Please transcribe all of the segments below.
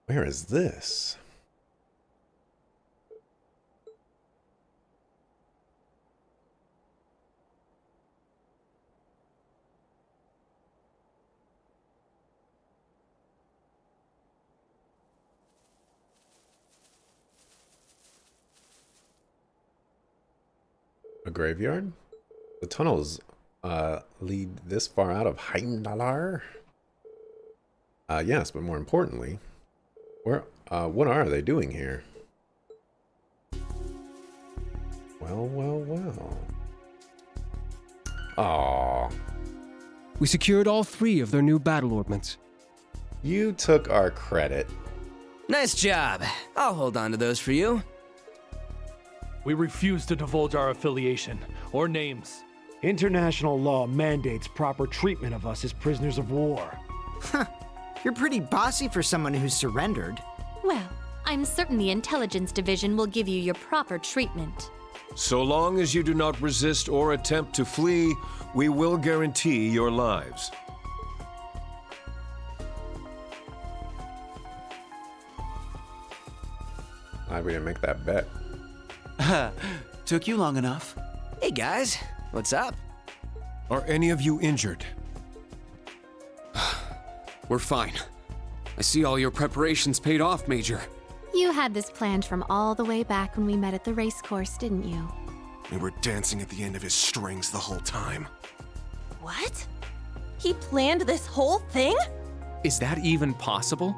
Where is this? A graveyard? The tunnels lead this far out of Heimdallar? Yes, but more importantly, what are they doing here? Well, well, well. Aww. We secured all 3 of their new battle ornaments. You took our credit. Nice job. I'll hold on to those for you. We refuse to divulge our affiliation or names. International law mandates proper treatment of us as prisoners of war. You're pretty bossy for someone who's surrendered. Well, I'm certain the Intelligence Division will give you your proper treatment. So long as you do not resist or attempt to flee, we will guarantee your lives. Glad we didn't make that bet. Took you long enough. Hey guys, what's up? Are any of you injured? We're fine. I see all your preparations paid off, Major. You had this planned from all the way back when we met at the race course, didn't you? We were dancing at the end of his strings the whole time. What? He planned this whole thing? Is that even possible?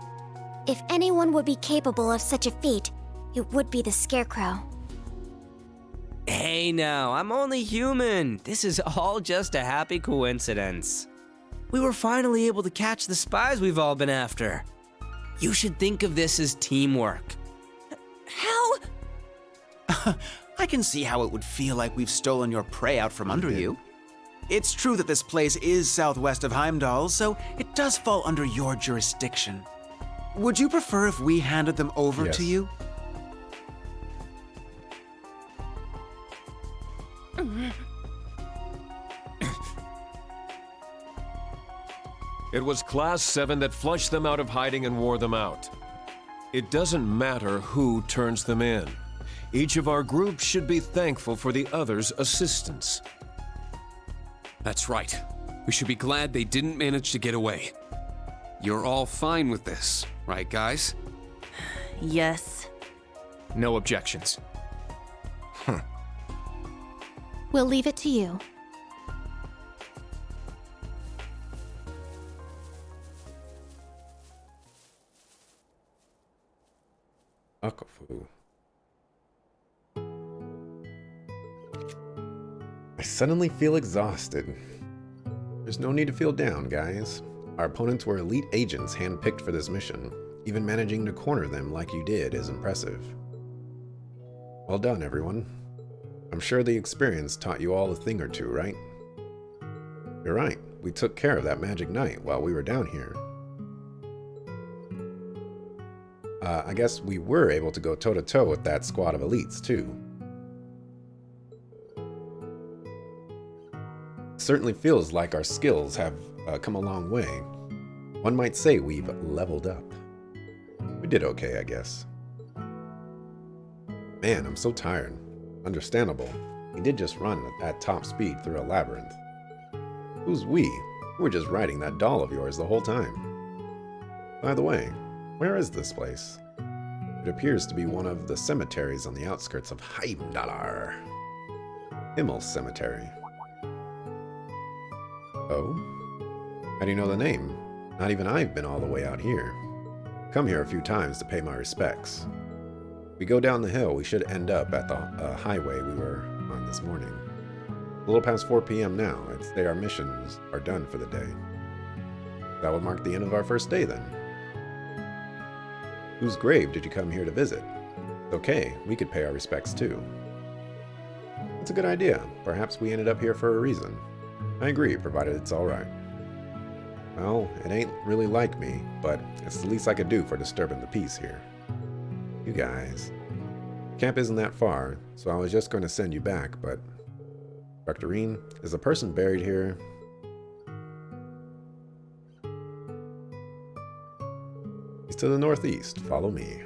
If anyone would be capable of such a feat, it would be the Scarecrow. Hey now, I'm only human. This is all just a happy coincidence. We were finally able to catch the spies we've all been after. You should think of this as teamwork. How? I can see how it would feel like we've stolen your prey out from under you. It's true that this place is southwest of Heimdall, so it does fall under your jurisdiction. Would you prefer if we handed them over to you? It was Class 7 that flushed them out of hiding and wore them out. It doesn't matter who turns them in. Each of our groups should be thankful for the other's assistance. That's right. We should be glad they didn't manage to get away. You're all fine with this, right, guys? Yes. No objections. We'll leave it to you. Akafu. I suddenly feel exhausted. There's no need to feel down, guys. Our opponents were elite agents handpicked for this mission. Even managing to corner them like you did is impressive. Well done, everyone. I'm sure the experience taught you all a thing or two, right? You're right. We took care of that magic knight while we were down here. I guess we were able to go toe-to-toe with that squad of elites, too. Certainly feels like our skills have come a long way. One might say we've leveled up. We did okay, I guess. Man, I'm so tired. Understandable. We did just run at top speed through a labyrinth. Who's we? We were just riding that doll of yours the whole time. By the way, where is this place? It appears to be one of the cemeteries on the outskirts of Heimdallar. Himmel Cemetery. Oh? How do you know the name? Not even I've been all the way out here. Come here a few times to pay my respects. If we go down the hill, we should end up at the highway we were on this morning. A little past 4 p.m. now. I'd say our missions are done for the day. That would mark the end of our first day then. Whose grave did you come here to visit? Okay, we could pay our respects too. That's a good idea. Perhaps we ended up here for a reason. I agree, provided it's alright. Well, it ain't really like me, but it's the least I could do for disturbing the peace here. You guys. Camp isn't that far, so I was just going to send you back, but... Doctorine, is a person buried here? He's to the northeast. Follow me.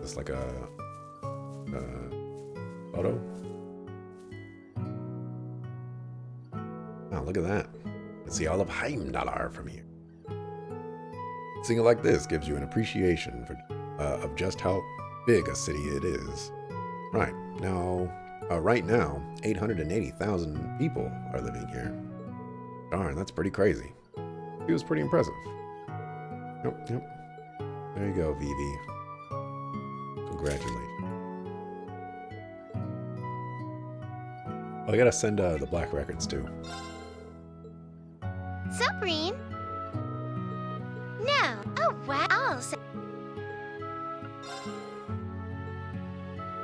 Just like a photo. Oh, look at that. You can see all of Heimdallr from here. Seeing it like this gives you an appreciation for of just how big a city it is. Right now, 880,000 people are living here. Darn, that's pretty crazy. He was pretty impressive. Yep. There you go, Vivi. Congratulations. Oh, I gotta send the Black Records too. Sup, Rean? No. Oh, wow.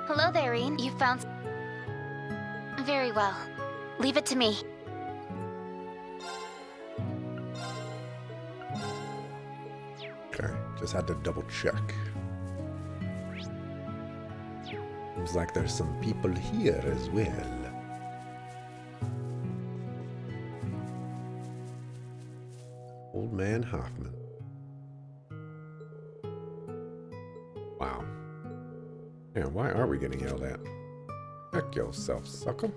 Hello there, Rean. You found... Very well. Leave it to me. Okay, just had to double check. Seems like there's some people here as well. Old Man Hoffman. Wow. Yeah, why are we getting yelled at? Check yourself, sucker.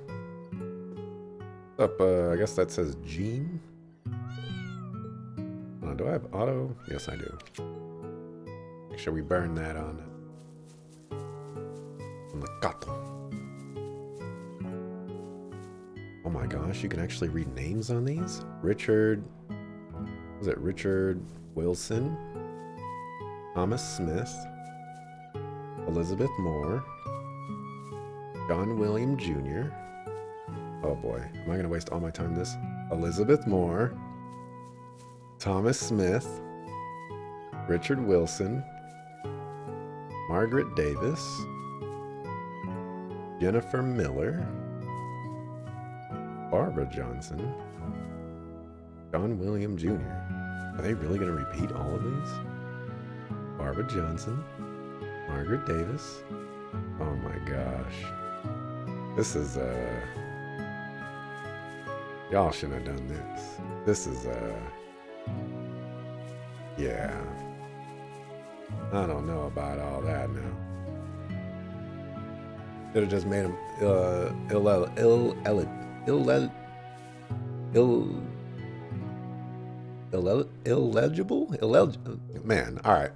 Up, I guess that says Gene. Do I have auto? Yes, I do. Make sure we burn that on the gato. Oh my gosh, you can actually read names on these? Richard Wilson? Thomas Smith? Elizabeth Moore? John William Jr.? Oh boy, am I going to waste all my time this? Elizabeth Moore? Thomas Smith, Richard Wilson, Margaret Davis, Jennifer Miller, Barbara Johnson, John William Jr. Are they really going to repeat all of these? Barbara Johnson, Margaret Davis. Oh my gosh. This is, y'all shouldn't have done this. This is, yeah. I don't know about all that now. Should have just made him illegible? Man, alright.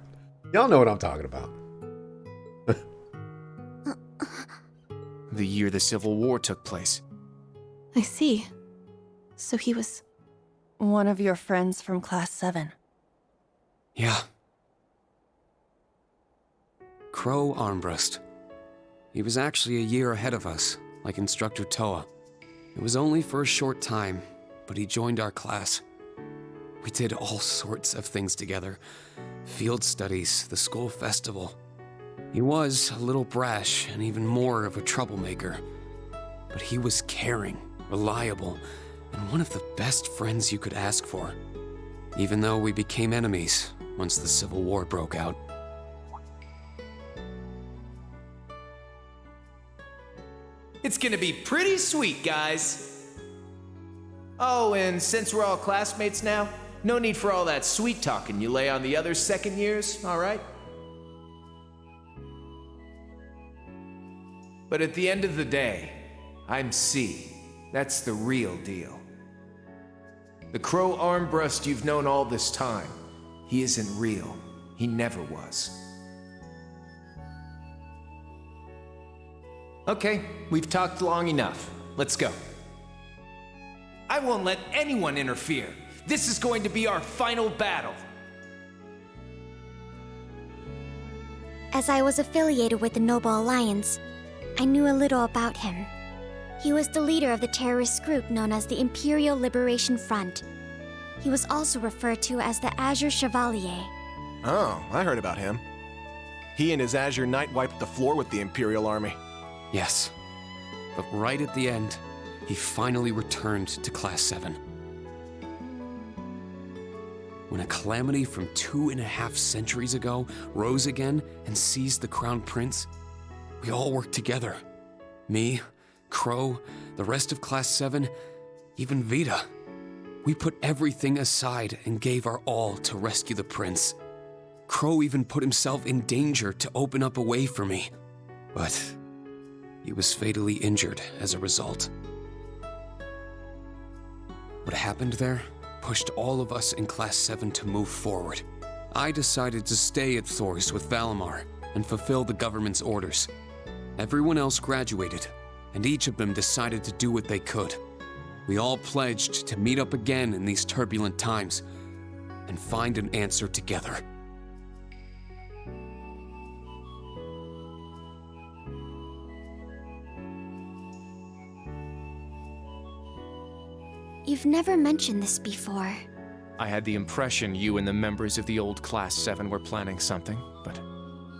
Y'all know what I'm talking about. The year the Civil War took place. I see. So he was one of your friends from Class 7. Yeah. Crow Armbrust. He was actually a year ahead of us, like Instructor Toa. It was only for a short time, but he joined our class. We did all sorts of things together. Field studies, the school festival. He was a little brash and even more of a troublemaker. But he was caring, reliable, and one of the best friends you could ask for. Even though we became enemies once the Civil War broke out. It's gonna be pretty sweet, guys. Oh, and since we're all classmates now, no need for all that sweet talking you lay on the other second years, all right? But at the end of the day, I'm C. That's the real deal. The Crow Armbrust you've known all this time, he isn't real. He never was. Okay, we've talked long enough. Let's go. I won't let anyone interfere. This is going to be our final battle. As I was affiliated with the Noble Alliance, I knew a little about him. He was the leader of the terrorist group known as the Imperial Liberation Front. He was also referred to as the Azure Chevalier. Oh, I heard about him. He and his Azure Knight wiped the floor with the Imperial Army. Yes. But right at the end, he finally returned to Class 7. When a calamity from 2.5 centuries ago rose again and seized the Crown Prince, we all worked together. Me, Crow, the rest of Class 7, even Vita. We put everything aside and gave our all to rescue the prince. Crow even put himself in danger to open up a way for me. But he was fatally injured as a result. What happened there pushed all of us in Class 7 to move forward. I decided to stay at Thors with Valimar and fulfill the government's orders. Everyone else graduated, and each of them decided to do what they could. We all pledged to meet up again in these turbulent times and find an answer together. You've never mentioned this before. I had the impression you and the members of the old Class 7 were planning something, but...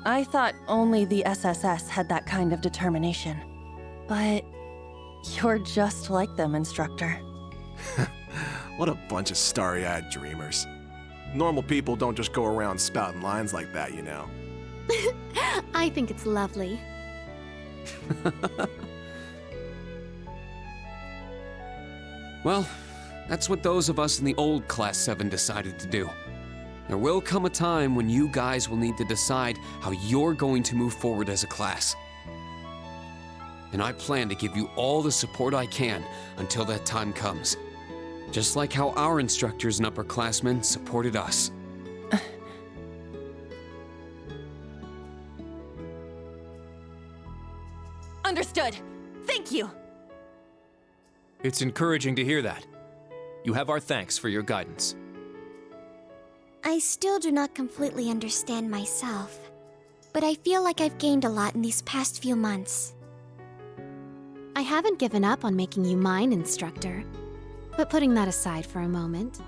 I thought only the SSS had that kind of determination. But you're just like them, Instructor. What a bunch of starry-eyed dreamers. Normal people don't just go around spouting lines like that, you know. I think it's lovely. Well, that's what those of us in the old Class 7 decided to do. There will come a time when you guys will need to decide how you're going to move forward as a class. And I plan to give you all the support I can until that time comes. Just like how our instructors and upperclassmen supported us. Understood. Thank you. It's encouraging to hear that. You have our thanks for your guidance. I still do not completely understand myself, but I feel like I've gained a lot in these past few months. I haven't given up on making you mine, Instructor. But putting that aside for a moment,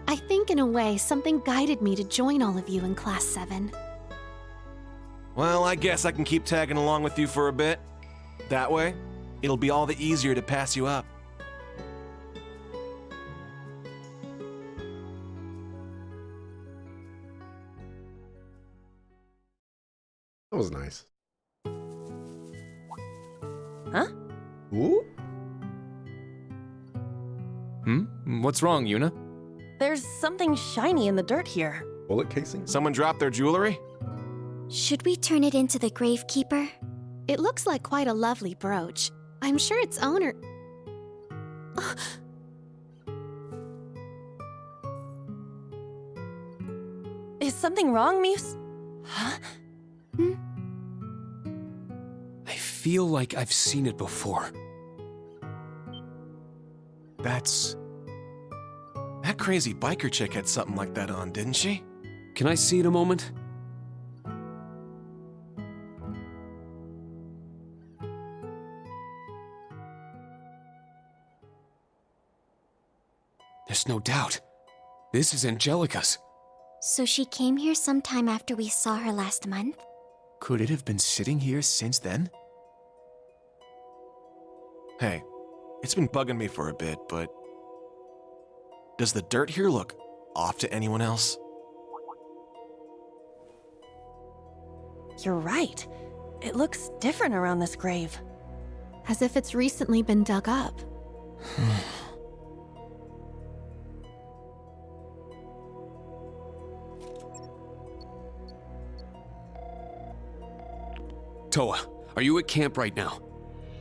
I think in a way something guided me to join all of you in Class 7. Well, I guess I can keep tagging along with you for a bit. That way, it'll be all the easier to pass you up. That was nice. Huh? Ooh? What's wrong, Yuna? There's something shiny in the dirt here. Bullet casing? Someone dropped their jewelry? Should we turn it into the Gravekeeper? It looks like quite a lovely brooch. I'm sure its owner... Is something wrong, Muse? Huh? I feel like I've seen it before. That crazy biker chick had something like that on, didn't she? Can I see it a moment? There's no doubt. This is Angelica's. So she came here sometime after we saw her last month? Could it have been sitting here since then? Hey, it's been bugging me for a bit, but... does the dirt here look off to anyone else? You're right. It looks different around this grave. As if it's recently been dug up. Toa, are you at camp right now?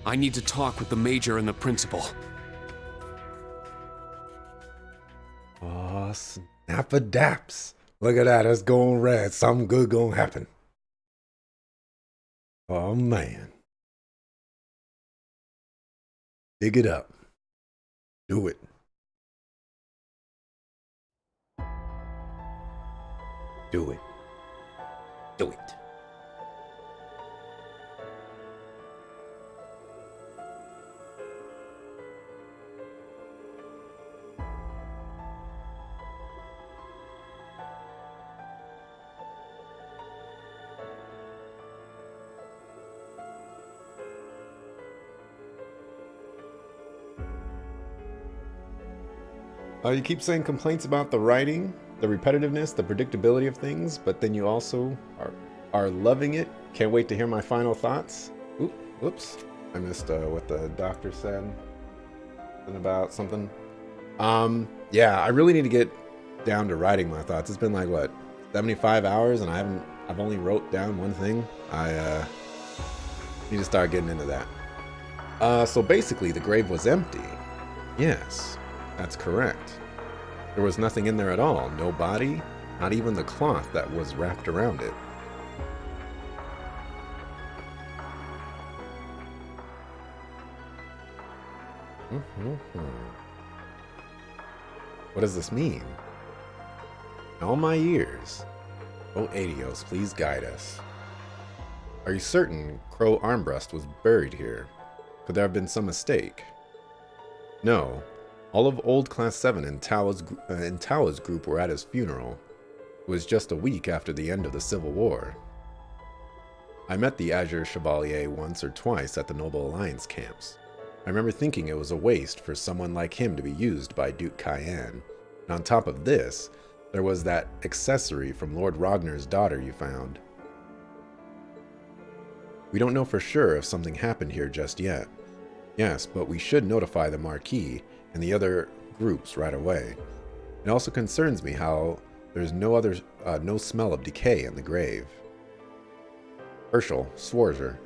I need to talk with the major and the principal. Aw, snap-a-daps. Look at that, it's going red. Something good gonna happen. Oh, man. Dig it up. Do it. Do it. Do it. You keep saying complaints about the writing, the repetitiveness, the predictability of things, but then you also are loving it. Can't wait to hear my final thoughts. Oops. I missed what the doctor said. Something about something. Yeah, I really need to get down to writing my thoughts. It's been like, what, 75 hours, and I've only wrote down one thing. I need to start getting into that. So basically, the grave was empty. Yes, that's correct. There was nothing in there at all. No body, not even the cloth that was wrapped around it. What does this mean? In all my years, oh Aidios, please guide us. Are you certain Crow Armbrust was buried here? Could there have been some mistake? No. All of Old Class 7 in Tawa's group were at his funeral. It was just a week after the end of the Civil War. I met the Azure Chevalier once or twice at the Noble Alliance camps. I remember thinking it was a waste for someone like him to be used by Duke Cayenne. And on top of this, there was that accessory from Lord Ragnar's daughter you found. We don't know for sure if something happened here just yet. Yes, but we should notify the Marquis and the other groups right away. It also concerns me how there's no smell of decay in the grave. Herschel, Schwarzer.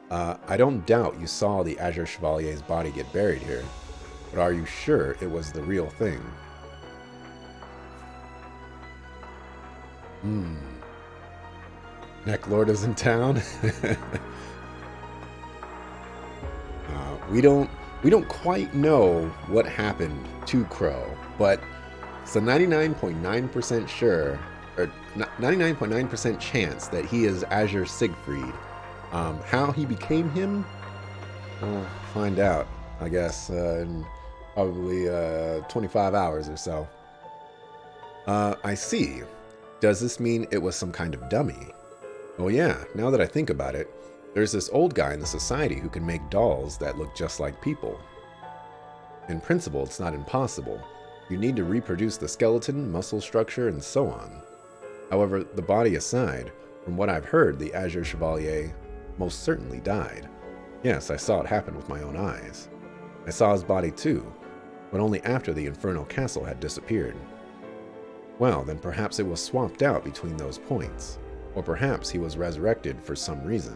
I don't doubt you saw the Azure Chevalier's body get buried here, but are you sure it was the real thing? Necklord is in town? We don't quite know what happened to Crow, but it's a 99.9% sure, or 99.9% chance that he is Azure Siegfried. How he became him, we'll find out, I guess, in probably 25 hours or so. I see. Does this mean it was some kind of dummy? Oh yeah, now that I think about it, there's this old guy in the society who can make dolls that look just like people. In principle, it's not impossible. You need to reproduce the skeleton, muscle structure, and so on. However, the body aside, from what I've heard, the Azure Chevalier most certainly died. Yes, I saw it happen with my own eyes. I saw his body too, but only after the Infernal Castle had disappeared. Well, then perhaps it was swapped out between those points. Or perhaps he was resurrected for some reason.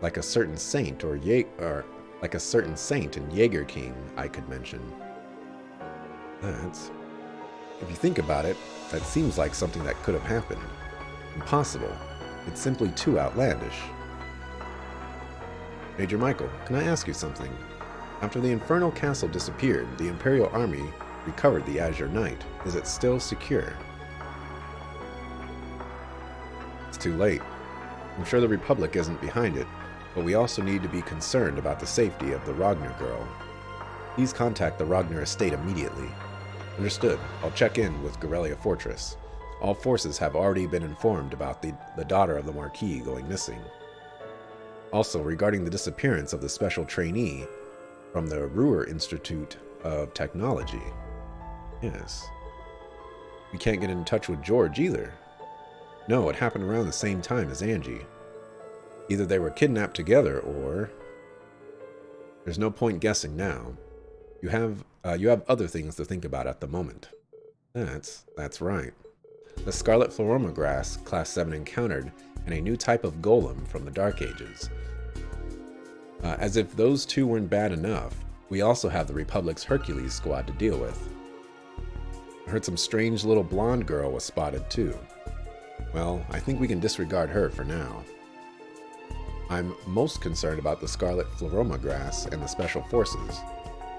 Like a certain saint like a certain saint in Jaeger King, I could mention. If you think about it, that seems like something that could have happened. Impossible. It's simply too outlandish. Major Michael, can I ask you something? After the Infernal Castle disappeared, the Imperial Army recovered the Azure Knight. Is it still secure? It's too late. I'm sure the Republic isn't behind it, but we also need to be concerned about the safety of the Ragnar girl. Please contact the Ragnar estate immediately. Understood. I'll check in with Garrelia Fortress. All forces have already been informed about the daughter of the Marquis going missing. Also, regarding the disappearance of the special trainee from the Ruhr Institute of Technology. Yes. We can't get in touch with George either. No, it happened around the same time as Angie. Either they were kidnapped together or... There's no point guessing now. You have other things to think about at the moment. That's right. The Scarlet Floroma grass Class 7 encountered, and a new type of golem from the Dark Ages. As if those two weren't bad enough, we also have the Republic's Hercules squad to deal with. I heard some strange little blonde girl was spotted too. Well, I think we can disregard her for now. I'm most concerned about the Scarlet Floroma grass and the Special Forces.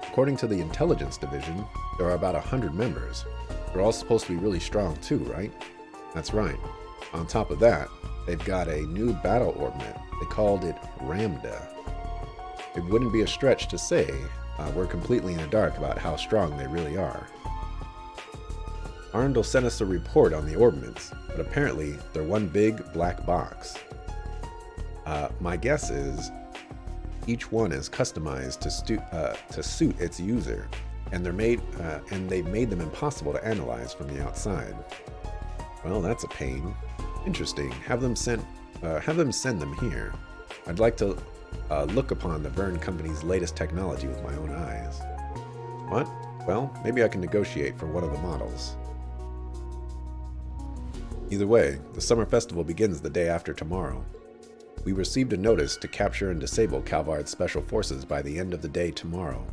According to the Intelligence Division, there are about 100 members. They're all supposed to be really strong too, right? That's right. On top of that, they've got a new battle orbment. They called it Ramda. It wouldn't be a stretch to say we're completely in the dark about how strong they really are. Arndl sent us a report on the orbments, but apparently they're one big black box. My guess is each one is customized to suit its user, and they've made them impossible to analyze from the outside. Well, that's a pain. Interesting. Have them send them here. I'd like to look upon the Verne Company's latest technology with my own eyes. What? Well, maybe I can negotiate for one of the models. Either way, the summer festival begins the day after tomorrow. We received a notice to capture and disable Calvard's special forces by the end of the day tomorrow.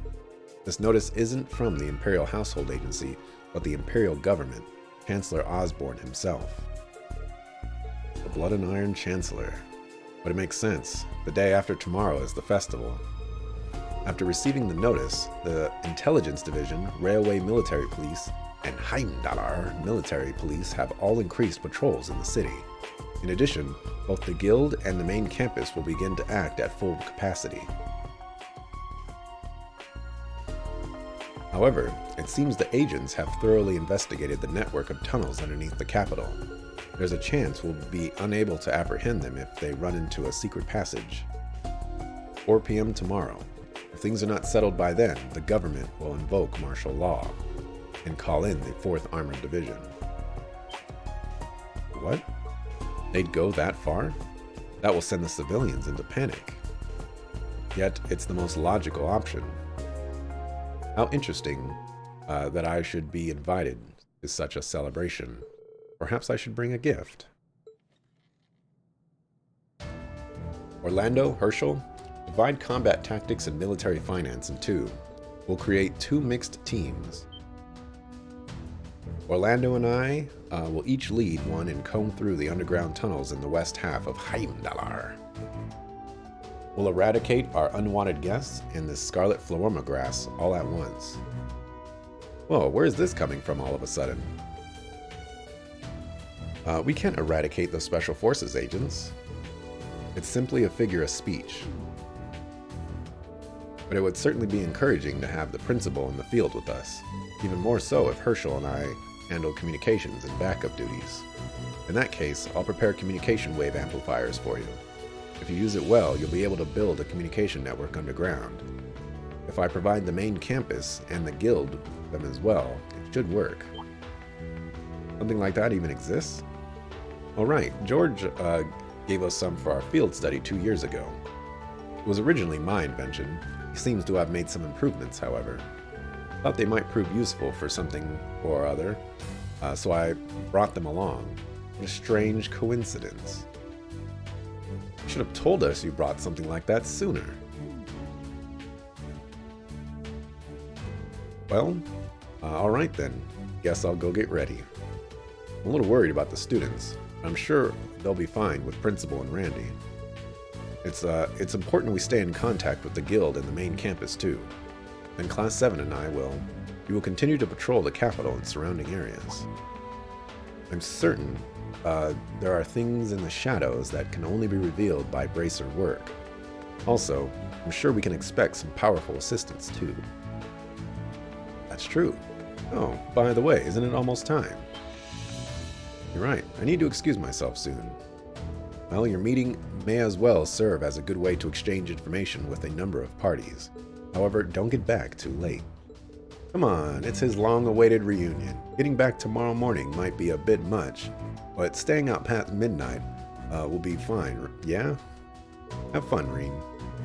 This notice isn't from the Imperial Household Agency, but the Imperial Government, Chancellor Osborne himself. The Blood and Iron Chancellor. But it makes sense. The day after tomorrow is the festival. After receiving the notice, the Intelligence Division, Railway Military Police, and Heimdallar Military Police have all increased patrols in the city. In addition, both the Guild and the main campus will begin to act at full capacity. However, it seems the agents have thoroughly investigated the network of tunnels underneath the capital. There's a chance we'll be unable to apprehend them if they run into a secret passage. 4 p.m. tomorrow. If things are not settled by then, the government will invoke martial law and call in the 4th Armored Division. What? They'd go that far? That will send the civilians into panic. Yet, it's the most logical option. How interesting that I should be invited to such a celebration. Perhaps I should bring a gift. Orlando, Herschel, divide combat tactics and military finance in two. We'll create 2 mixed teams. Orlando and I will each lead one and comb through the underground tunnels in the west half of Heimdallar. We'll eradicate our unwanted guests and the scarlet phloema grass all at once. Whoa, where is this coming from all of a sudden? We can't eradicate the Special Forces agents. It's simply a figure of speech. But it would certainly be encouraging to have the principal in the field with us, even more so if Herschel and I handle communications and backup duties. In that case, I'll prepare communication wave amplifiers for you. If you use it well, you'll be able to build a communication network underground. If I provide the main campus and the guild them as well, it should work. Something like that even exists? All right, George gave us some for our field study 2 years ago. It was originally my invention. He seems to have made some improvements, however. Thought they might prove useful for something or other, so I brought them along. What a strange coincidence. You should have told us you brought something like that sooner. Well, alright then. Guess I'll go get ready. I'm a little worried about the students, but I'm sure they'll be fine with Principal and Randy. It's important we stay in contact with the guild and the main campus too. Then Class 7 and I will continue to patrol the capital and surrounding areas. I'm certain there are things in the shadows that can only be revealed by bracer work. Also, I'm sure we can expect some powerful assistance too. That's true. Oh, by the way, isn't it almost time? You're right, I need to excuse myself soon. Well, your meeting may as well serve as a good way to exchange information with a number of parties. However, don't get back too late. Come on, it's his long-awaited reunion. Getting back tomorrow morning might be a bit much, but staying out past midnight will be fine, yeah? Have fun, Reen.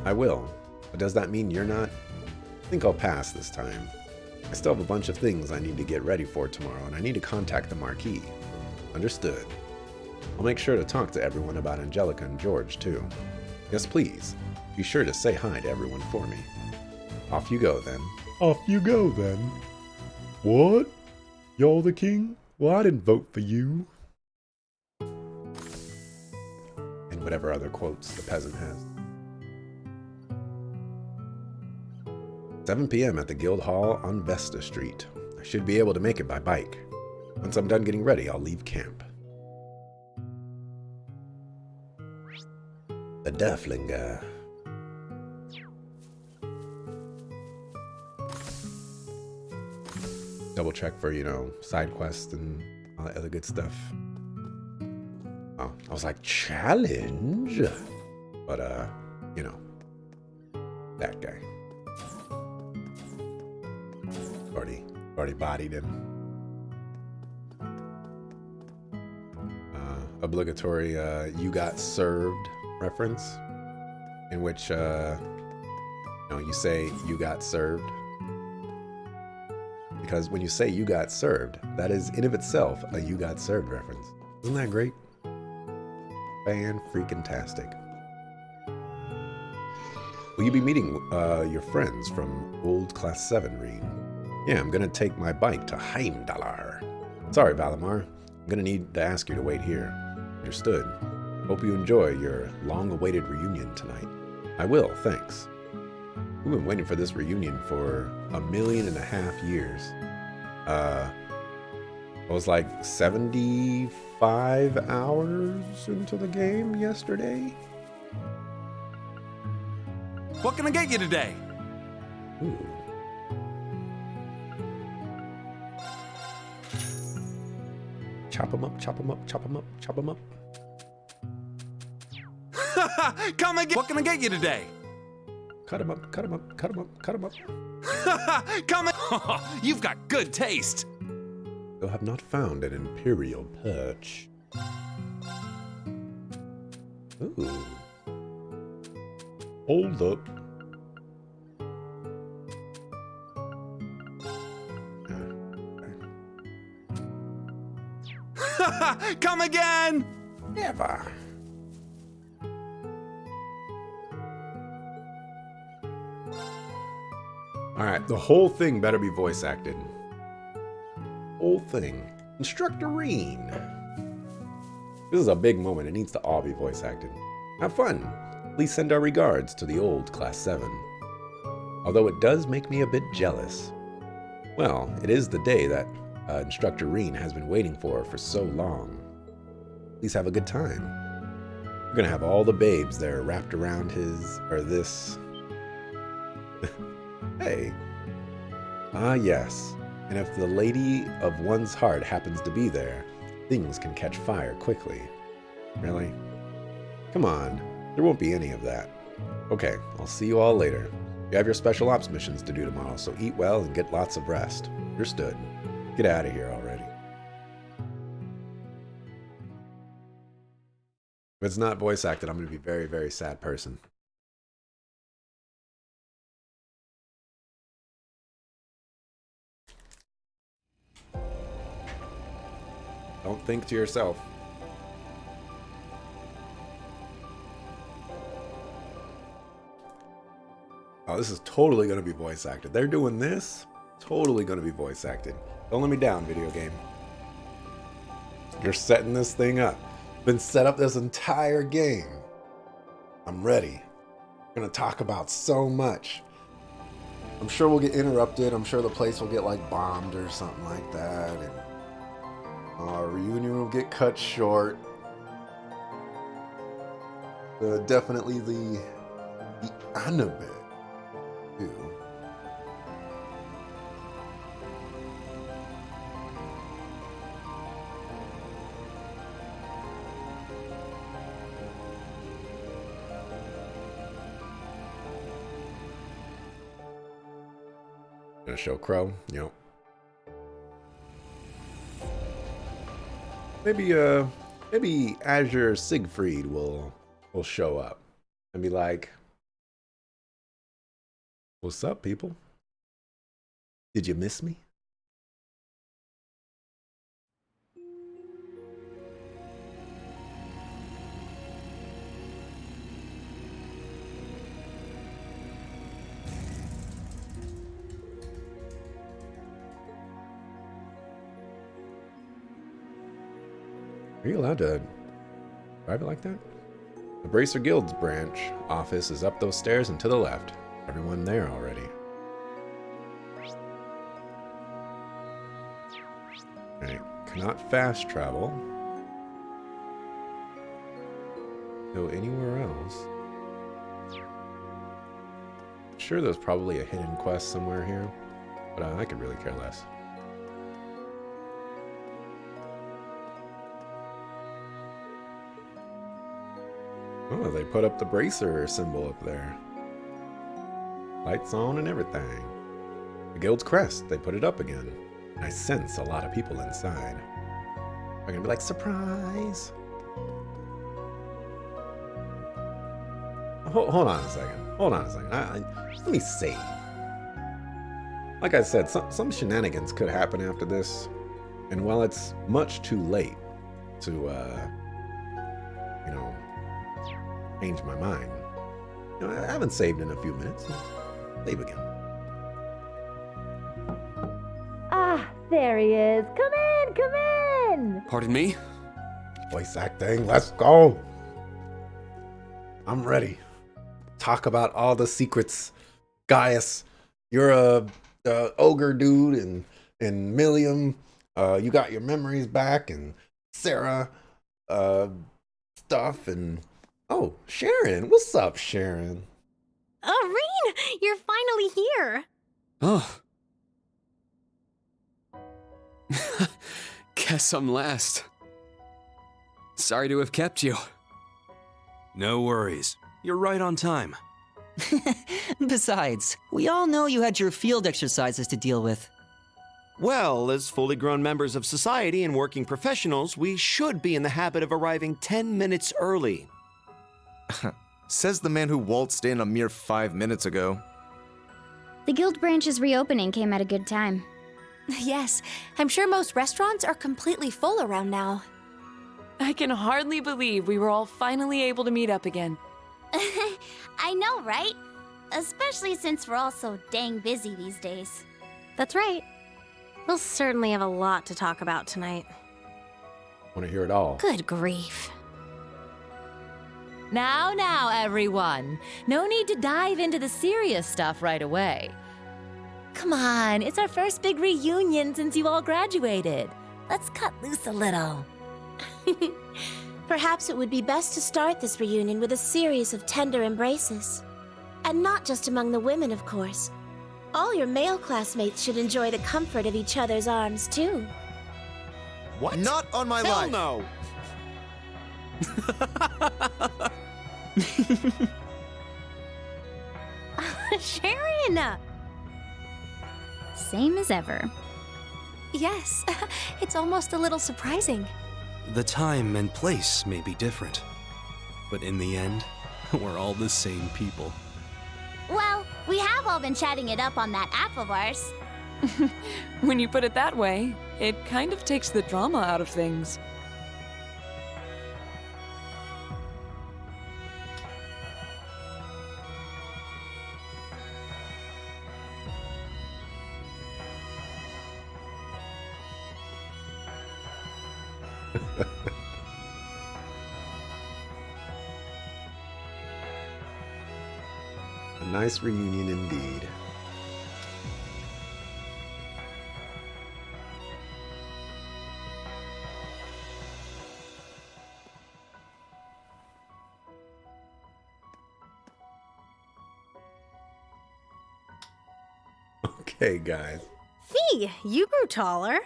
I will. But does that mean you're not? I think I'll pass this time. I still have a bunch of things I need to get ready for tomorrow, and I need to contact the Marquis. Understood. I'll make sure to talk to everyone about Angelica and George, too. Yes, please. Be sure to say hi to everyone for me. Off you go, then. Off you go, then. What? You're the king? Well, I didn't vote for you. And whatever other quotes the peasant has. 7 p.m. at the Guild Hall on Vesta Street. I should be able to make it by bike. Once I'm done getting ready, I'll leave camp. The Derflinger. Double check for, side quests and all that other good stuff. Oh, I was like, challenge? But, that guy. Already bodied him. Obligatory, you got served reference. in which you say you got served. Because when you say you got served, that is in of itself a you got served reference. Isn't that great? Fan-freaking-tastic. Will you be meeting your friends from old Class 7, Rean? Yeah, I'm gonna take my bike to Heimdallar. Sorry, Valimar. I'm gonna need to ask you to wait here. Understood. Hope you enjoy your long-awaited reunion tonight. I will, thanks. We've been waiting for this reunion for 1.5 million years. It was like 75 hours into the game yesterday. What can I get you today? Ooh. Chop 'em up, chop 'em up, chop 'em up, chop 'em up. Come again. What can I get you today? Cut 'em up, cut 'em up, cut 'em up, cut 'em up. Come on. You've got good taste. You have not found an Imperial perch. Ooh. Hold up. Come again. Never. Alright, the whole thing better be voice acted. Whole thing. Instructor Rean. This is a big moment. It needs to all be voice acted. Have fun. Please send our regards to the old Class 7. Although it does make me a bit jealous. Well, it is the day that Instructor Rean has been waiting for so long. Please have a good time. We're gonna have all the babes there wrapped around this. Hey. Ah, yes. And if the lady of one's heart happens to be there, things can catch fire quickly. Really? Come on. There won't be any of that. Okay, I'll see you all later. You have your special ops missions to do tomorrow, so eat well and get lots of rest. Understood. Get out of here already. If it's not voice acted, I'm going to be a very, very sad person. Don't think to yourself. Oh, this is totally going to be voice acted. They're doing this. Totally going to be voice acted. Don't let me down, video game. You're setting this thing up. Been set up this entire game. I'm ready. I'm going to talk about so much. I'm sure we'll get interrupted. I'm sure the place will get like bombed or something like that. And our reunion will get cut short. Definitely the anime too. Gonna show Crow, yep. Maybe Azure Siegfried will show up and be like, "What's up, people? Did you miss me?" Are you allowed to drive it like that? The Bracer Guild's branch office is up those stairs and to the left. Everyone there already. Alright, cannot fast travel. Go anywhere else. Sure, there's probably a hidden quest somewhere here, but I could really care less. Oh, they put up the Bracer symbol up there. Lights on and everything. The guild's crest, they put it up again. I sense a lot of people inside. They're gonna be like, surprise! hold on a second. Hold on a second. Let me see. Like I said, some shenanigans could happen after this. And while it's much too late to, change my mind, I haven't saved in a few minutes. Save again. Ah, there he is. Come in, come in. Pardon me? Voice acting, let's go. I'm ready. Talk about all the secrets. Gaius, you're a ogre dude, and Millium, you got your memories back, and Sarah, stuff, and oh, Sharon, what's up, Sharon? Oh, Rean, you're finally here. Oh. Guess I'm last. Sorry to have kept you. No worries. You're right on time. Besides, we all know you had your field exercises to deal with. Well, as fully grown members of society and working professionals, we should be in the habit of arriving 10 minutes early. Says the man who waltzed in a mere 5 minutes ago. The guild branch's reopening came at a good time. Yes, I'm sure most restaurants are completely full around now. I can hardly believe we were all finally able to meet up again. I know, right? Especially since we're all so dang busy these days. That's right. We'll certainly have a lot to talk about tonight. Want to hear it all? Good grief. Now, everyone. No need to dive into the serious stuff right away. Come on, it's our first big reunion since you all graduated. Let's cut loose a little. Perhaps it would be best to start this reunion with a series of tender embraces. And not just among the women, of course. All your male classmates should enjoy the comfort of each other's arms, too. What? Not on my Hell life. no! Sharon! Same as ever. Yes, it's almost a little surprising. The time and place may be different, but in the end, we're all the same people. Well, we have all been chatting it up on that app of ours. When you put it that way, it kind of takes the drama out of things. A nice reunion indeed. Okay, guys. Fee, you grew taller.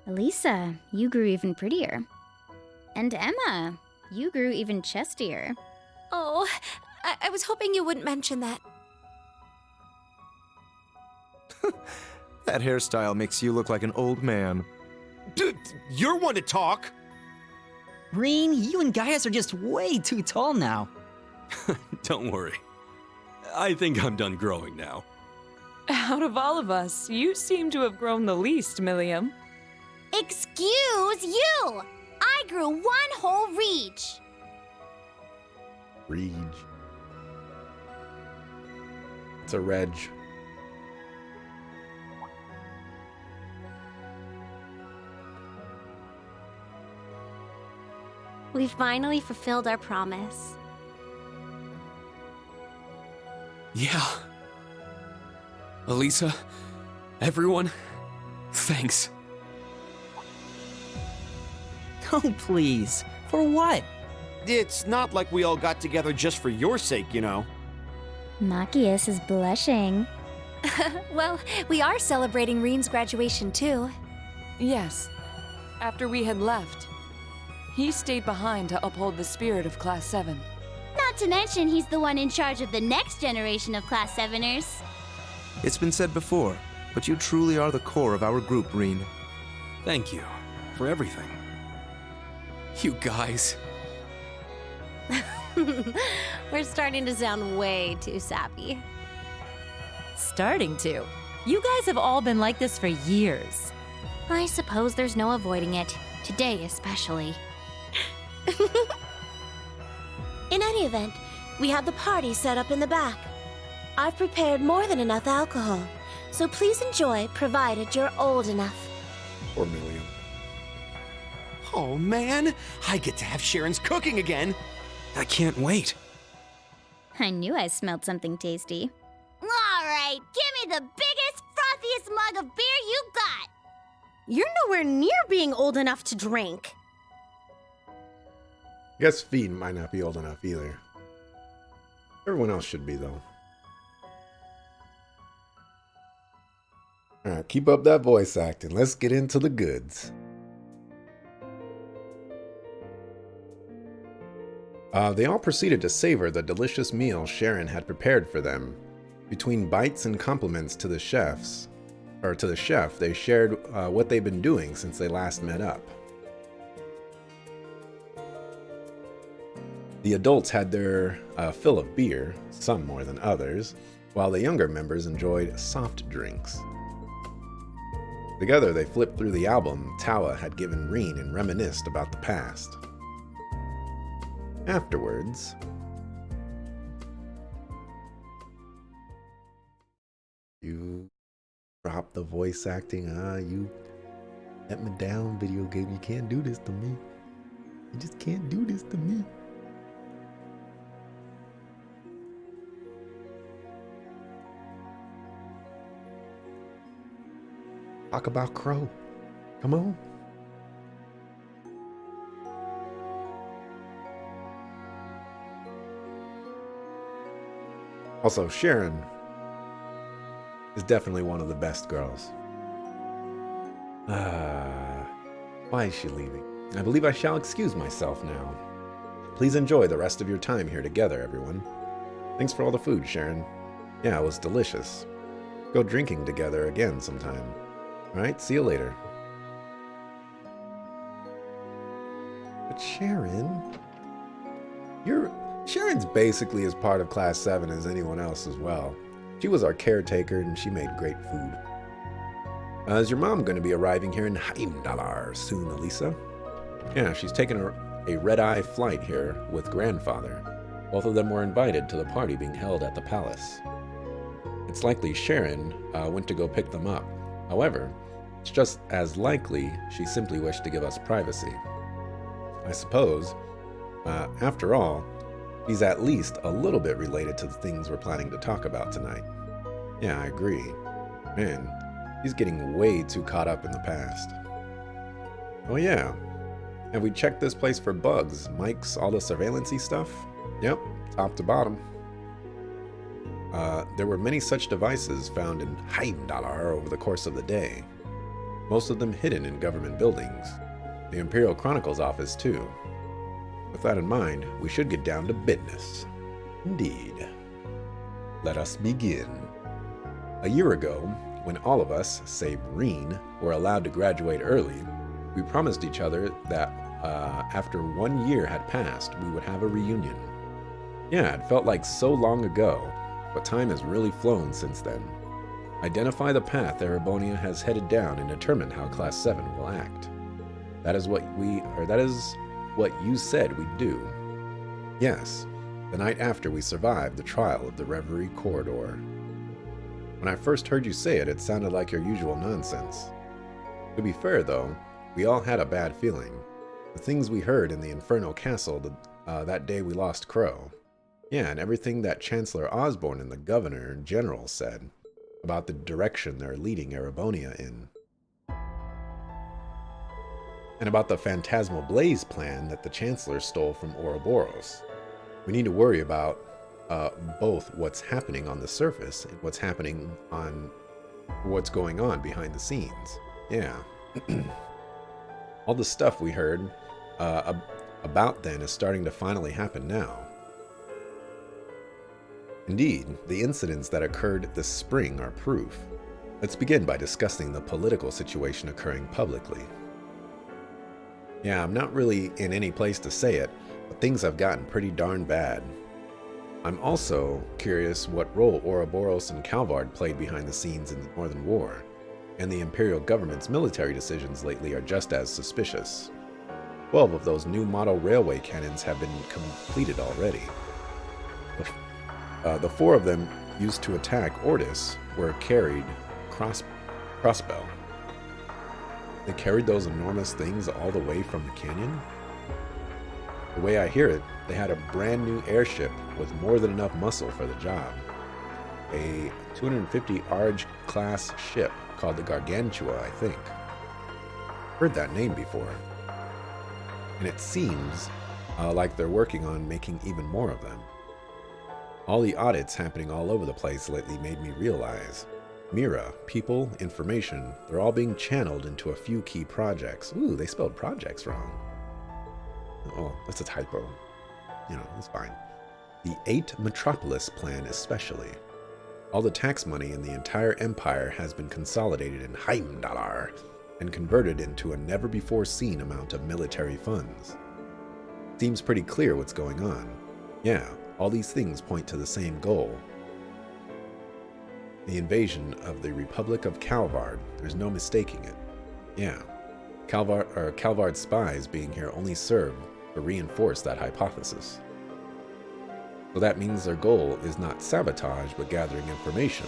Elisa, you grew even prettier. And Emma, you grew even chestier. Oh, I was hoping you wouldn't mention that. That hairstyle makes you look like an old man. Dude, you're one to talk! Rean, you and Gaius are just way too tall now. Don't worry. I think I'm done growing now. Out of all of us, you seem to have grown the least, Millium. Excuse you! I grew one whole reach! Reach. It's a reg. We finally fulfilled our promise. Yeah. Elisa, everyone, thanks. Oh, please. For what? It's not like we all got together just for your sake, you know. Machias is blushing. Well, we are celebrating Rean's graduation, too. Yes. After we had left, he stayed behind to uphold the spirit of Class 7. Not to mention he's the one in charge of the next generation of Class 7ers. It's been said before, but you truly are the core of our group, Rean. Thank you for everything. You guys. We're starting to sound way too sappy. Starting to. You guys have all been like this for years. I suppose there's no avoiding it. Today especially. In any event, we have the party set up in the back. I've prepared more than enough alcohol, so please enjoy, provided you're old enough. Or Milliam. Oh man, I get to have Sharon's cooking again. I can't wait. I knew I smelled something tasty. All right, give me the biggest, frothiest mug of beer you got. You're nowhere near being old enough to drink. I guess Feed might not be old enough either. Everyone else should be, though. Alright, keep up that voice acting. Let's get into the goods. They all proceeded to savor the delicious meal Sharon had prepared for them. Between bites and compliments to the chef, they shared what they've been doing since they last met up. The adults had their fill of beer, some more than others, while the younger members enjoyed soft drinks. Together, they flipped through the album Towa had given Reen and reminisced about the past. Afterwards, you dropped the voice acting. You let me down, video game. You can't do this to me. You just can't do this to me. Talk about Crow. Come on. Also, Sharon is definitely one of the best girls. Why is she leaving? I believe I shall excuse myself now. Please enjoy the rest of your time here together, everyone. Thanks for all the food, Sharon. Yeah, it was delicious. Go drinking together again sometime. Alright, see you later. But Sharon... Sharon's basically as part of Class 7 as anyone else as well. She was our caretaker and she made great food. Is your mom going to be arriving here in Heimdallar soon, Elisa? Yeah, she's taking a red-eye flight here with grandfather. Both of them were invited to the party being held at the palace. It's likely Sharon went to go pick them up. However, it's just as likely she simply wished to give us privacy. I suppose, after all, he's at least a little bit related to the things we're planning to talk about tonight. Yeah, I agree. Man, he's getting way too caught up in the past. Oh yeah, have we checked this place for bugs, mics, all the surveillance-y stuff? Yep, top to bottom. There were many such devices found in Heimdallar over the course of the day. Most of them hidden in government buildings. The Imperial Chronicles office too. With that in mind, we should get down to business. Indeed. Let us begin. A year ago, when all of us, save Reen, were allowed to graduate early, we promised each other that after 1 year had passed, we would have a reunion. Yeah, it felt like so long ago, but time has really flown since then. Identify the path Erebonia has headed down and determine how Class 7 will act. That is what you said we'd do. Yes, the night after we survived the trial of the Reverie Corridor. When I first heard you say it, it sounded like your usual nonsense. To be fair, though, we all had a bad feeling. The things we heard in the Inferno Castle that day we lost Crow. Yeah, and everything that Chancellor Osborne and the Governor General said about the direction they're leading Erebonia in. And about the Phantasmal Blaze plan that the Chancellor stole from Ouroboros. We need to worry about both what's happening on the surface and what's going on behind the scenes. Yeah. All the stuff we heard about then is starting to finally happen now. Indeed, the incidents that occurred this spring are proof. Let's begin by discussing the political situation occurring publicly. Yeah, I'm not really in any place to say it, but things have gotten pretty darn bad. I'm also curious what role Ouroboros and Calvard played behind the scenes in the Northern War, and the Imperial government's military decisions lately are just as suspicious. 12 of those new model railway cannons have been completed already. The 4 of them used to attack Ordis were carried crossbow. They carried those enormous things all the way from the canyon? The way I hear it, they had a brand new airship with more than enough muscle for the job. A 250 Arge class ship called the Gargantua, I think. Heard that name before. And it seems like they're working on making even more of them. All the audits happening all over the place lately made me realize Mira, people, information, they're all being channeled into a few key projects. Ooh, they spelled projects wrong. Oh, that's a typo. You know, it's fine. The 8 Metropolis plan especially. All the tax money in the entire empire has been consolidated in Heimdallar and converted into a never-before-seen amount of military funds. Seems pretty clear what's going on. Yeah, all these things point to the same goal. The invasion of the Republic of Calvard. There's no mistaking it. Yeah, Calvard's spies being here only serve to reinforce that hypothesis. So that means their goal is not sabotage, but gathering information.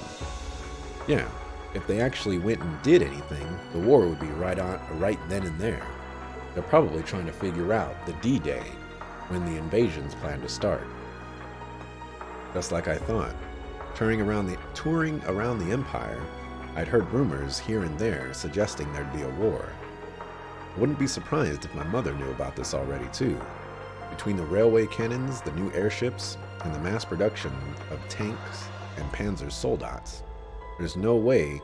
Yeah, if they actually went and did anything, the war would be right then and there. They're probably trying to figure out the D-Day, when the invasions plan to start. Just like I thought. Touring around the empire, I'd heard rumors here and there suggesting there'd be a war. I wouldn't be surprised if my mother knew about this already too. Between the railway cannons, the new airships, and the mass production of tanks and Panzer Soldats, there's no way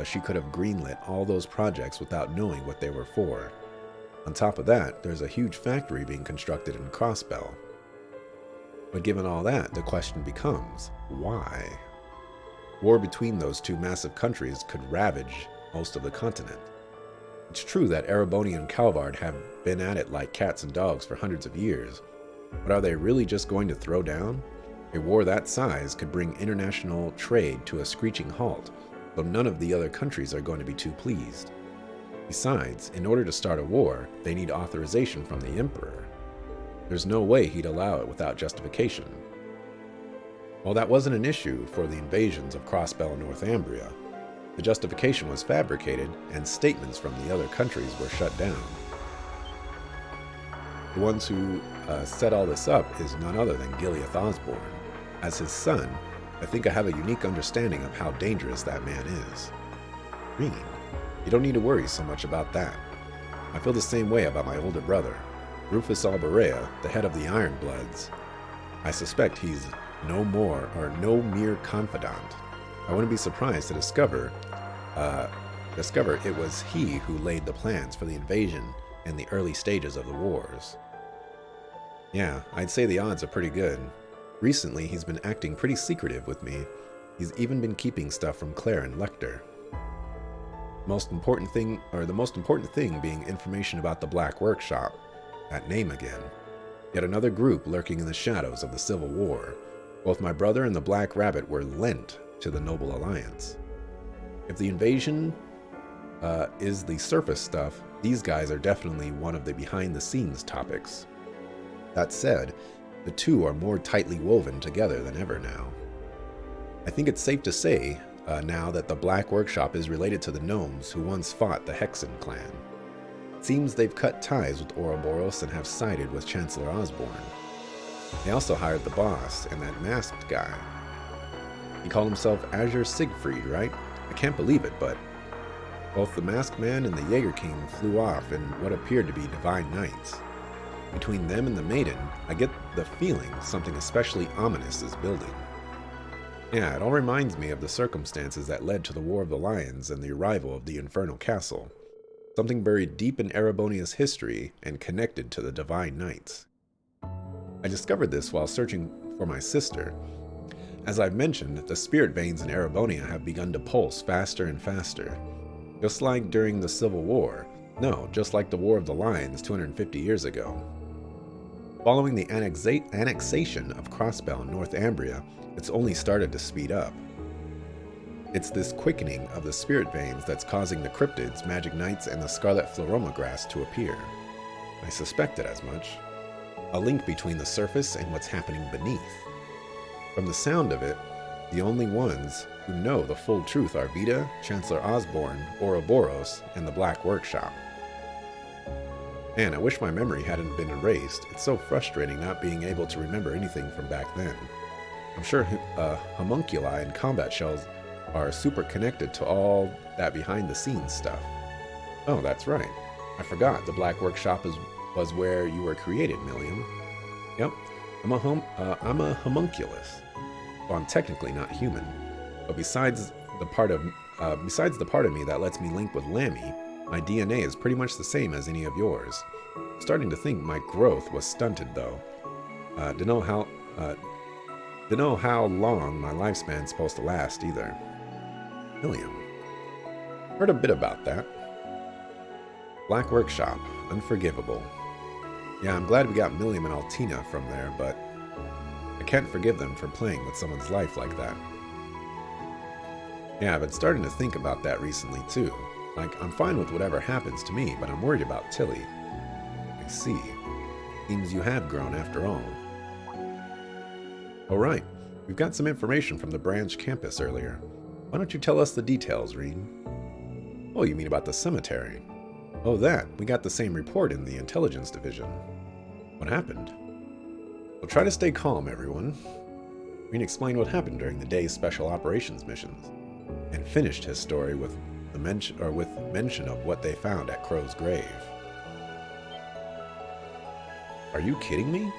she could have greenlit all those projects without knowing what they were for. On top of that, there's a huge factory being constructed in Crossbell. But given all that, the question becomes, why? War between those two massive countries could ravage most of the continent. It's true that Ereboni and Calvard have been at it like cats and dogs for hundreds of years, but are they really just going to throw down? A war that size could bring international trade to a screeching halt, though none of the other countries are going to be too pleased. Besides, in order to start a war, they need authorization from the Emperor. There's no way he'd allow it without justification. While that wasn't an issue for the invasions of Crossbell and Northumbria, the justification was fabricated and statements from the other countries were shut down. The ones who set all this up is none other than Gileath Osborne. As his son, I think I have a unique understanding of how dangerous that man is. Green, you don't need to worry so much about that. I feel the same way about my older brother, Rufus Alberea, the head of the Iron Bloods. I suspect he's no mere confidant. I wouldn't be surprised to discover it was he who laid the plans for the invasion in the early stages of the wars. Yeah, I'd say the odds are pretty good. Recently, he's been acting pretty secretive with me. He's even been keeping stuff from Claire and Lecter. The most important thing being information about the Black Workshop. That name again. Yet another group lurking in the shadows of the Civil War. Both my brother and the Black Rabbit were lent to the Noble Alliance. If the invasion is the surface stuff, these guys are definitely one of the behind-the-scenes topics. That said, the two are more tightly woven together than ever now. I think it's safe to say now that the Black Workshop is related to the gnomes who once fought the Hexen clan. It seems they've cut ties with Ouroboros and have sided with Chancellor Osborne. They also hired the boss and that masked guy. He called himself Azure Siegfried, right? I can't believe it, but both the Masked Man and the Jaeger King flew off in what appeared to be divine knights. Between them and the Maiden, I get the feeling something especially ominous is building. Yeah, it all reminds me of the circumstances that led to the War of the Lions and the arrival of the Infernal Castle. Something buried deep in Erebonia's history and connected to the Divine Knights. I discovered this while searching for my sister. As I've mentioned, the spirit veins in Erebonia have begun to pulse faster and faster. Just like during the Civil War. No, just like the War of the Lions 250 years ago. Following the annexation of Crossbell in North Ambria, it's only started to speed up. It's this quickening of the spirit veins that's causing the cryptids, magic knights, and the scarlet Floroma grass to appear. I suspected as much. A link between the surface and what's happening beneath. From the sound of it, the only ones who know the full truth are Vita, Chancellor Osborne, Ouroboros, and the Black Workshop. Man, I wish my memory hadn't been erased. It's so frustrating not being able to remember anything from back then. I'm sure homunculi and combat shells are super connected to all that behind-the-scenes stuff. Oh, that's right. I forgot the Black Workshop was where you were created, Milliam. Yep, I'm a homunculus. Well, I'm technically not human, but besides the part of me that lets me link with Lammy, my DNA is pretty much the same as any of yours. I'm starting to think my growth was stunted, though. Don't know how long my lifespan's supposed to last either. Milliam. Heard a bit about that. Black Workshop, unforgivable. Yeah, I'm glad we got Milliam and Altina from there, but I can't forgive them for playing with someone's life like that. Yeah, I've been starting to think about that recently too. Like, I'm fine with whatever happens to me, but I'm worried about Tilly. I see. Seems you have grown after all. Alright, we've got some information from the branch campus earlier. Why don't you tell us the details, Reen? Oh, you mean about the cemetery? Oh, that. We got the same report in the intelligence division. What happened? Well, try to stay calm, everyone. Reen explained what happened during the day's special operations missions, and finished his story with mention of what they found at Crow's grave. Are you kidding me?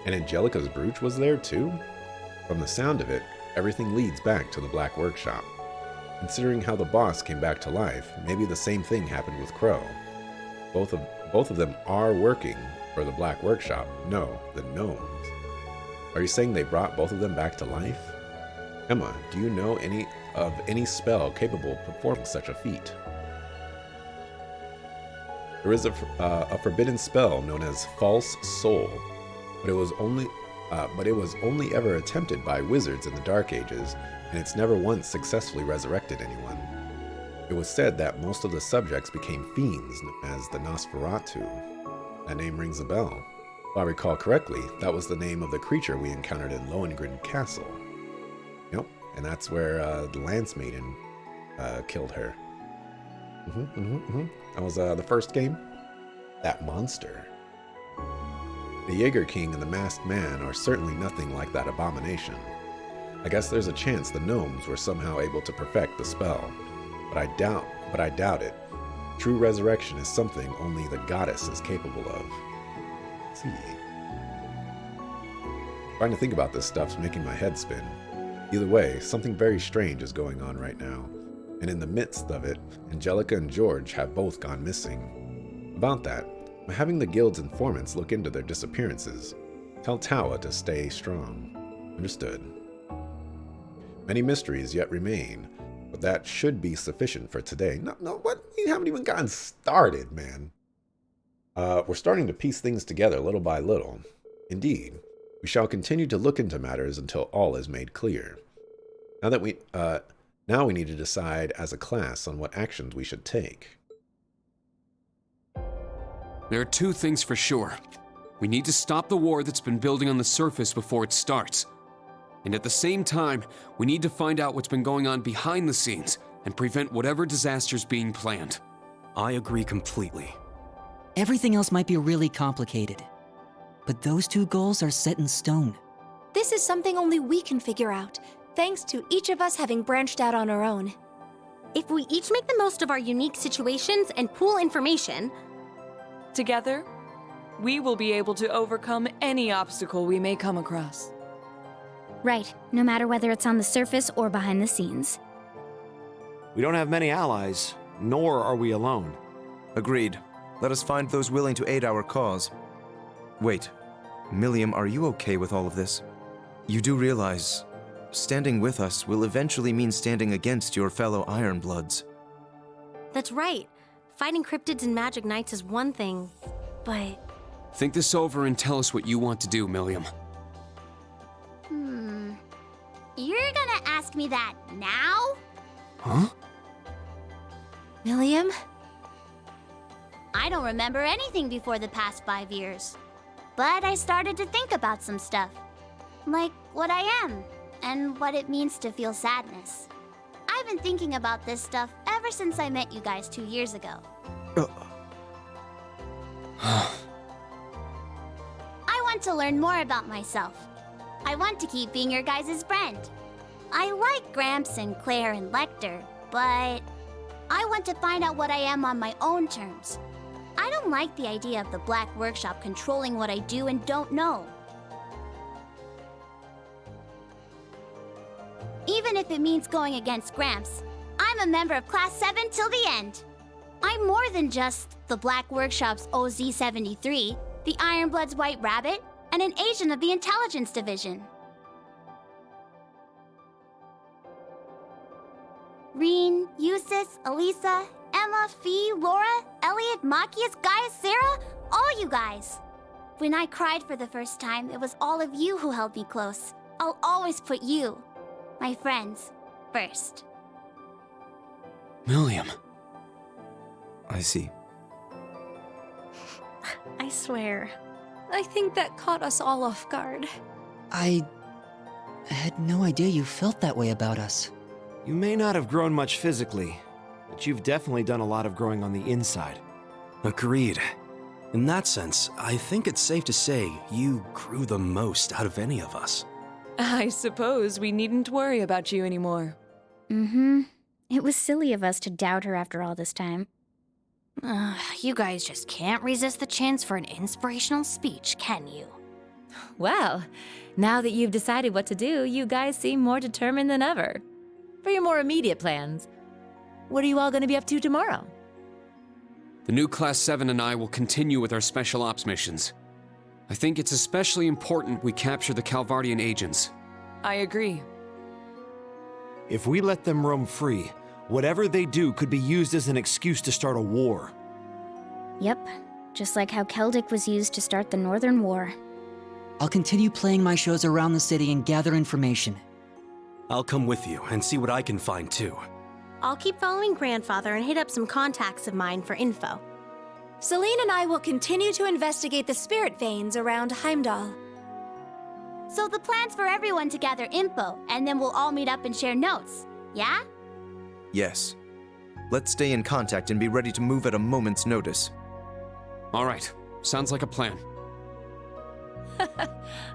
And Angelica's brooch was there too? From the sound of it, everything leads back to the Black Workshop. Considering how the boss came back to life, maybe the same thing happened with Crow. Both of them are working for the Black Workshop. No, the gnomes. Are you saying they brought both of them back to life? Emma, do you know any spell capable of performing such a feat? There is a forbidden spell known as False Soul, but it was only ever attempted by wizards in the Dark Ages, and it's never once successfully resurrected anyone. It was said that most of the subjects became fiends as the Nosferatu. That name rings a bell. If I recall correctly, that was the name of the creature we encountered in Lohengrin Castle. Yep, and that's where the Lance Maiden killed her. That was the first game. That monster. The Jaeger King and the Masked Man are certainly nothing like that abomination. I guess there's a chance the gnomes were somehow able to perfect the spell, but I doubt it. True resurrection is something only the goddess is capable of. Let's see. Trying to think about this stuff's making my head spin. Either way, something very strange is going on right now, and in the midst of it, Angelica and George have both gone missing. About that, I'm having the guild's informants look into their disappearances. Tell Tawa to stay strong. Understood. Many mysteries yet remain, but that should be sufficient for today. No, what? You haven't even gotten started, man. We're starting to piece things together little by little. Indeed, we shall continue to look into matters until all is made clear. Now we need to decide as a class on what actions we should take. There are two things for sure. We need to stop the war that's been building on the surface before it starts. And at the same time, we need to find out what's been going on behind the scenes and prevent whatever disaster's being planned. I agree completely. Everything else might be really complicated, but those two goals are set in stone. This is something only we can figure out, thanks to each of us having branched out on our own. If we each make the most of our unique situations and pool information, together, we will be able to overcome any obstacle we may come across. Right, no matter whether it's on the surface or behind the scenes. We don't have many allies, nor are we alone. Agreed. Let us find those willing to aid our cause. Wait, Milliam, are you okay with all of this? You do realize, standing with us will eventually mean standing against your fellow Ironbloods. That's right. Fighting cryptids and magic knights is one thing, but Think this over and tell us what you want to do, Milliam. You're gonna ask me that now? Huh? Milliam? I don't remember anything before the past 5 years. But I started to think about some stuff. Like what I am, and what it means to feel sadness. I've been thinking about this stuff ever since I met you guys 2 years ago. I want to learn more about myself. I want to keep being your guys' friend. I like Gramps and Claire and Lecter, but I want to find out what I am on my own terms. I don't like the idea of the Black Workshop controlling what I do and don't know. Even if it means going against Gramps, I'm a member of Class 7 till the end. I'm more than just the Black Workshop's OZ-73, the Ironblood's White Rabbit, and an agent of the Intelligence Division. Reen, Eustace, Elisa, Emma, Fee, Laura, Elliot, Machias, Gaius, Sarah, all you guys. When I cried for the first time, it was all of you who held me close. I'll always put you, my friends, first. Milliam. I see. I swear. I think that caught us all off guard. I had no idea you felt that way about us. You may not have grown much physically, but you've definitely done a lot of growing on the inside. Agreed. In that sense, I think it's safe to say you grew the most out of any of us. I suppose we needn't worry about you anymore. It was silly of us to doubt her after all this time. You guys just can't resist the chance for an inspirational speech, can you? Well, now that you've decided what to do, you guys seem more determined than ever. For your more immediate plans, what are you all going to be up to tomorrow? The new Class 7 and I will continue with our special ops missions. I think it's especially important we capture the Calvardian agents. I agree. If we let them roam free, whatever they do could be used as an excuse to start a war. Yep, just like how Keldic was used to start the Northern War. I'll continue playing my shows around the city and gather information. I'll come with you and see what I can find too. I'll keep following Grandfather and hit up some contacts of mine for info. Celine and I will continue to investigate the spirit veins around Heimdall. So the plan's for everyone to gather info, and then we'll all meet up and share notes, yeah? Yes. Let's stay in contact and be ready to move at a moment's notice. All right. Sounds like a plan.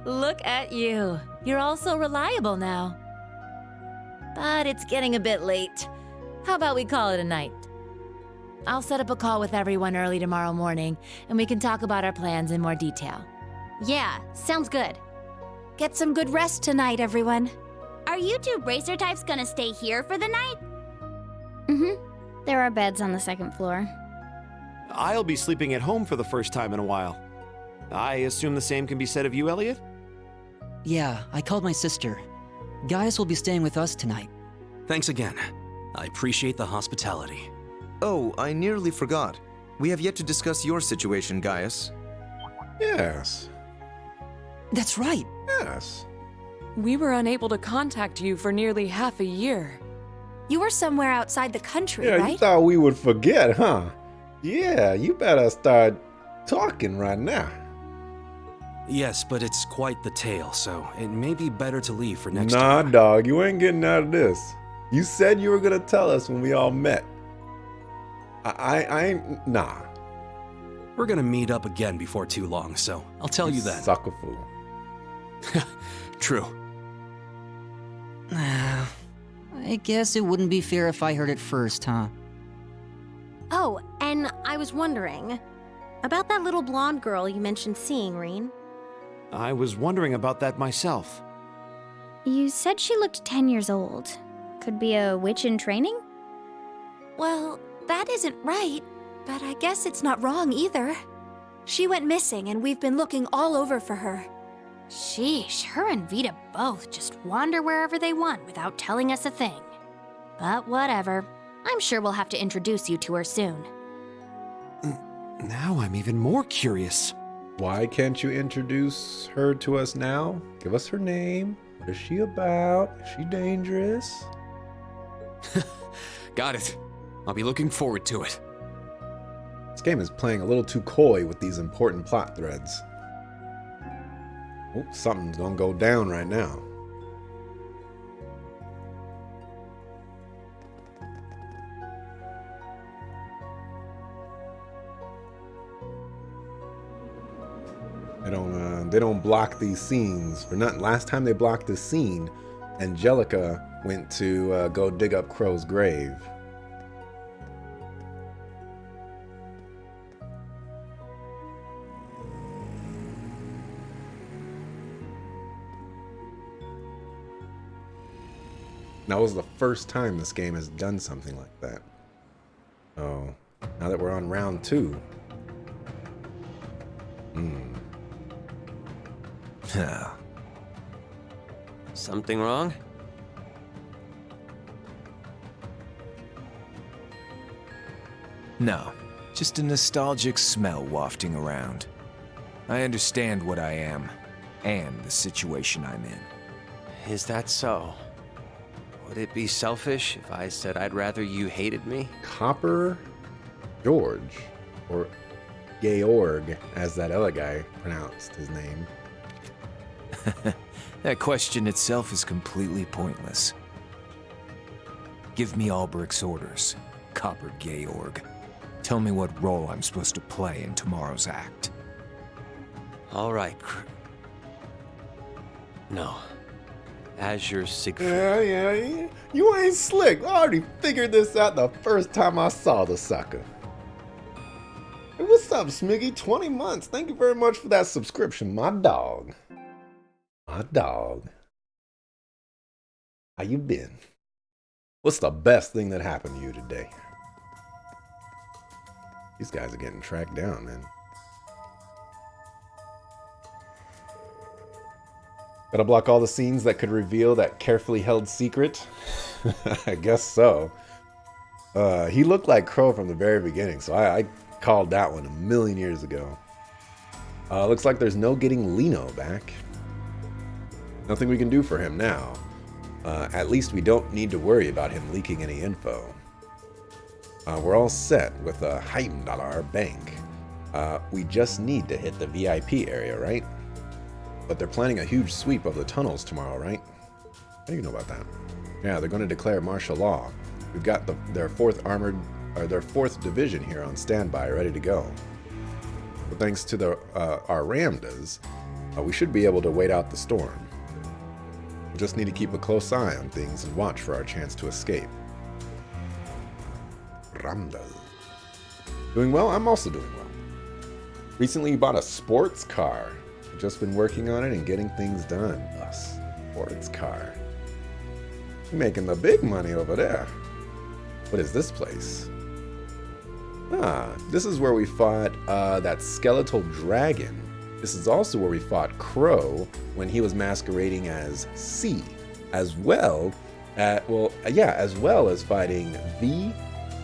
Look at you. You're all so reliable now. But it's getting a bit late. How about we call it a night? I'll set up a call with everyone early tomorrow morning, and we can talk about our plans in more detail. Yeah, sounds good. Get some good rest tonight, everyone. Are you two bracer types gonna stay here for the night? There are beds on the second floor. I'll be sleeping at home for the first time in a while. I assume the same can be said of you, Elliot? Yeah, I called my sister. Gaius will be staying with us tonight. Thanks again. I appreciate the hospitality. Oh, I nearly forgot. We have yet to discuss your situation, Gaius. Yes. That's right. Yes. We were unable to contact you for nearly half a year. You were somewhere outside the country, Yeah, right? you thought we would forget, huh? Yeah, you better start talking right now. Yes, but it's quite the tale, so it may be better to leave for next Nah, time. dog, you ain't getting out of this. You said you were gonna tell us when we all met. I ain't, nah. We're gonna meet up again before too long, so I'll tell you then. Sucker fool. True. I guess it wouldn't be fair if I heard it first, huh? Oh, and I was wondering about that little blonde girl you mentioned seeing, Reen. I was wondering about that myself. You said she looked 10 years old. Could be a witch in training? Well, that isn't right, but I guess it's not wrong either. She went missing, and we've been looking all over for her. Sheesh, her and Vita both just wander wherever they want without telling us a thing. But whatever. I'm sure we'll have to introduce you to her soon. Now I'm even more curious. Why can't you introduce her to us now? Give us her name. What is she about? Is she dangerous? Got it. I'll be looking forward to it. This game is playing a little too coy with these important plot threads. Oh, something's gonna go down right now. They don't block these scenes for nothing. Last time they blocked this scene, Angelica went to go dig up Crow's grave. That was the first time this game has done something like that. Oh, now that we're on round 2. Something wrong? No, just a nostalgic smell wafting around. I understand what I am, and the situation I'm in. Is that so? Would it be selfish if I said I'd rather you hated me? Copper George, or Georg, as that other guy pronounced his name. That question itself is completely pointless. Give me Albrecht's orders, Copper Georg. Tell me what role I'm supposed to play in tomorrow's act. All right. No. Azure Siegfried. Yeah. You ain't slick. I already figured this out the first time I saw the sucker. Hey, what's up, Smiggy? 20 months. Thank you very much for that subscription, my dog. My dog. How you been? What's the best thing that happened to you today? These guys are getting tracked down, man. Gotta block all the scenes that could reveal that carefully held secret? I guess so. He looked like Crow from the very beginning, so I called that one a million years ago. Looks like there's no getting Lino back. Nothing we can do for him now. At least we don't need to worry about him leaking any info. We're all set with a Heimdallar bank. We just need to hit the VIP area, right? But they're planning a huge sweep of the tunnels tomorrow, right? How do you know about that? Yeah, they're going to declare martial law. We've got their 4th division here on standby, ready to go. But thanks to our Ramdas, we should be able to wait out the storm. We just need to keep a close eye on things and watch for our chance to escape. Ramdas. Doing well? I'm also doing well. Recently bought a sports car. I've just been working on it and getting things done. A sports car. You're making the big money over there. What is this place? This is where we fought that skeletal dragon. This is also where we fought Crow when he was masquerading as C, as well as fighting V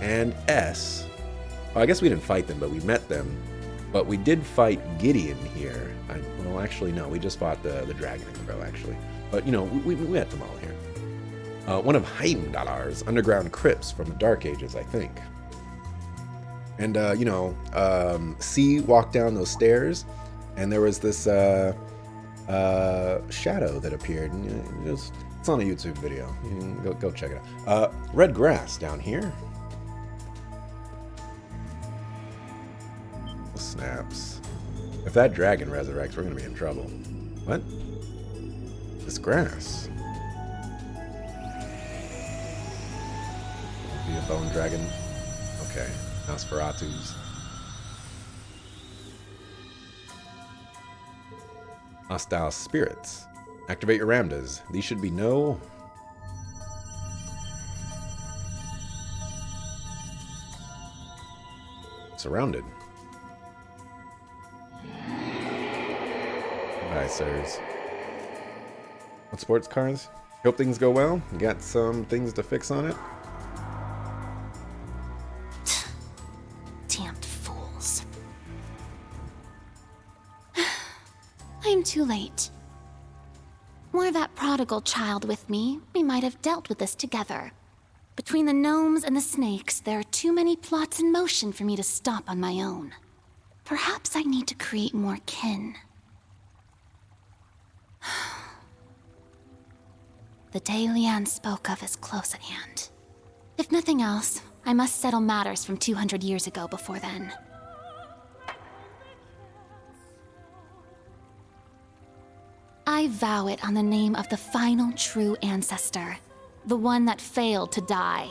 and S. Well, I guess we didn't fight them, but we met them. But we did fight Gideon here. Well, actually, no, we just fought the dragon and Crow, actually. But, you know, we met them all here. One of Heimdallar's underground crypts from the Dark Ages, I think. And, C walked down those stairs, and there was this shadow that appeared. And it's on a YouTube video. You can go check it out. Red grass down here. Snaps. If that dragon resurrects, we're going to be in trouble. What? This grass. Be a bone dragon. Okay. Nosferatu's. Hostile spirits. Activate your Ramdas. These should be no... Surrounded. Hi, sirs. What sports cars? Hope things go well. You got some things to fix on it? Damned fools. I'm too late. Were that prodigal child with me, we might have dealt with this together. Between the gnomes and the snakes, there are too many plots in motion for me to stop on my own. Perhaps I need to create more kin. The day Leanne spoke of is close at hand. If nothing else, I must settle matters from 200 years ago before then. I vow it on the name of the final true ancestor, the one that failed to die,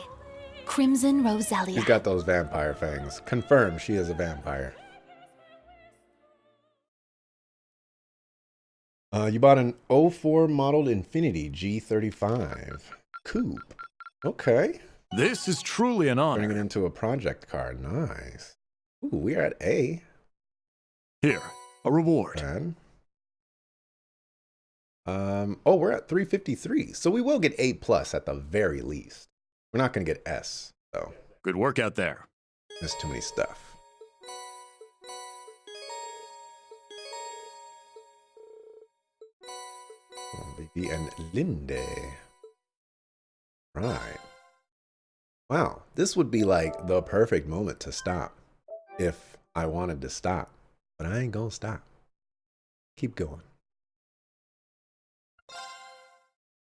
Crimson Roselia. She's got those vampire fangs. Confirmed she is a vampire. You bought an 04 modeled Infiniti G35 coupe. Okay. This is truly an honor. Turning it into a project car. Nice. Ooh, we're at A. Here, a reward. Okay. Oh, we're at 353. So we will get A+ at the very least. We're not going to get S, though. Good work out there. There's too many stuff. Oh, baby, and Linde. Right. Wow, this would be like the perfect moment to stop if I wanted to stop. But I ain't gonna stop. Keep going.